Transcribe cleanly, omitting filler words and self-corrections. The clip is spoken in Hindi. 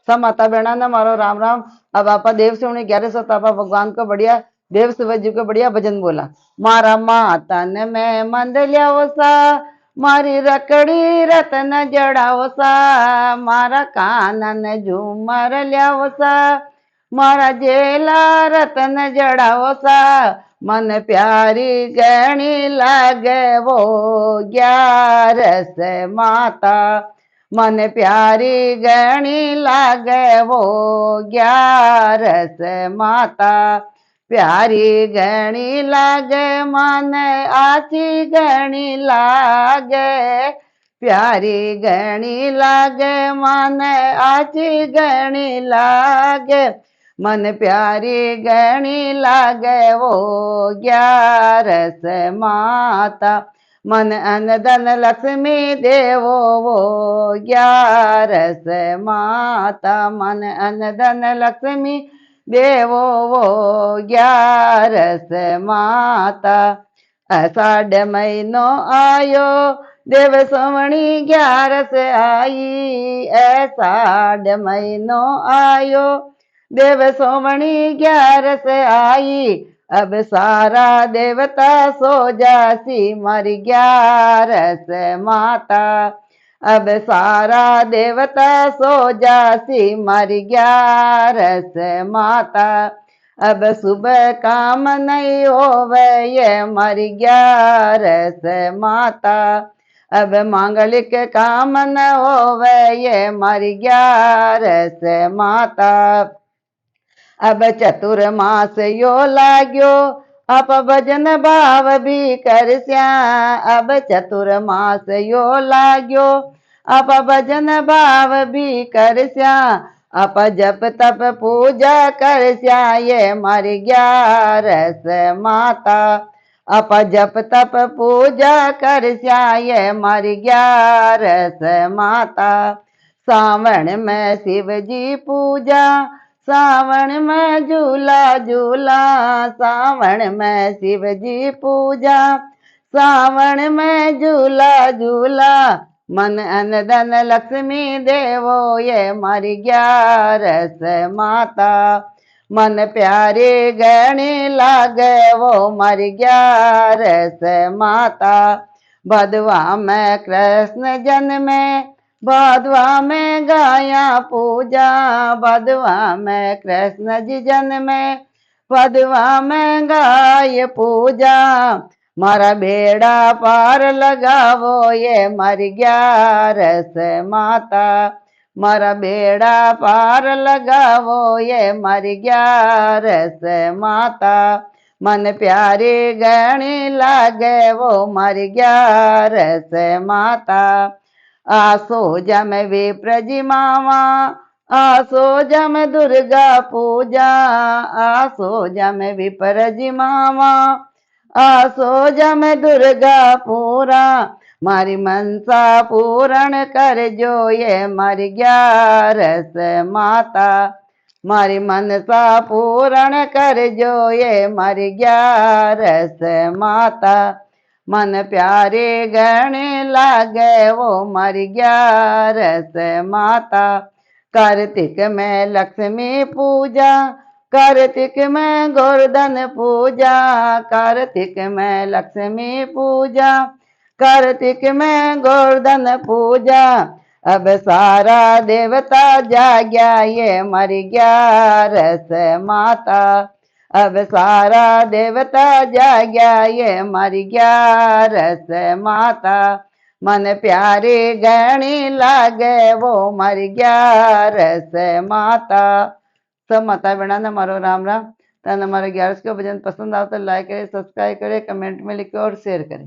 सब माता बहना ने मारो राम राम। अब आपा देव से उन्हें 1100 आपा भगवान को बढ़िया देव शिव जी को बढ़िया भजन बोला। मारा माता ने मैं मंद लिया सा, मारी रकड़ी रतन जड़ाओ सा, मारा कानन झूमर लिया सा, मारा जेला रतन जड़ाओ सा, मन प्यारी गणी लागे वो 11 माता, मन प्यारी गणी लागे वो 11 माता, प्यारी गणी लागे मन आची गणी लागे, प्यारी गणी लागे मन आची गणी लागे, मन प्यारी गणी लागे वो 11 माता, मन अन धन लक्ष्मी देवो वो 11 माता, मन अन धन लक्ष्मी देवो वो 11 माता। आषाढ़ महीनो आयो देव सोमणी 11 आई, आषाढ़ महीनो आयो देव सोमणी 11 आई, अब सारा देवता सो जासी मारी 11 माता, अब सारा देवता सो जासी मारी 11 माता, अब सुबह काम नहीं होवे ये मारी 11 माता, अब मांगलिक काम न होवे ये मारी 11 माता, अब चतुर्मास यो लाग्यो आप भजन भाव भी करस्या, अब चतुर्मास यो लाग्यो आप भजन भाव भी करस्या, आप जप तप पूजा करस्या ये मारी 11 माता, आप जप तप पूजा करस्या ये मारी 11 माता, सावन में शिव जी पूजा, सावन में झूला झूला, सावन में शिव जी पूजा, सावन में झूला झूला, मन अन धन लक्ष्मी देवो ये मारी 11 माता, मन प्यारे गणी लागे वो मारी 11 माता, भदवा में कृष्ण जन्मे, भदवा में गाया पूजा, भदवा में कृष्ण जी जन्मे, भदवा में गाय पूजा, मारा बेड़ा पार लगावो ये मारी 11 माता, मारा बेड़ा पार लगावो ये मारी 11 माता, मन प्यारी गणी लागे वो मारी 11 माता, आसो जम विप्र जी मावा, आसो जम दुर्गा पूजा, आसो जम विप्र जी मावा, आसो जम दुर्गा पूरा, मारी मनसा पूर्ण कर जो ये मारी 11 माता, मारी मनसा पूर्ण कर जो ये मारी 11 माता, मन प्यारे गणे लागे वो मारी 11 माता, कार्तिक में लक्ष्मी पूजा, कार्तिक में गोवर्धन पूजा, कार्तिक में लक्ष्मी पूजा, कार्तिक में गोवर्धन पूजा, अब सारा देवता जाग्या ये मारी 11 माता, अब सारा देवता जाग्या ये मारी 11 माता, मन प्यारी गणी लागे वो मारी 11 माता। सब माता बहना ने मारो राम राम। तन हमारे 11 को भजन पसंद आओ तो लाइक करे, सब्सक्राइब करे, कमेंट में लिखे और शेयर करें।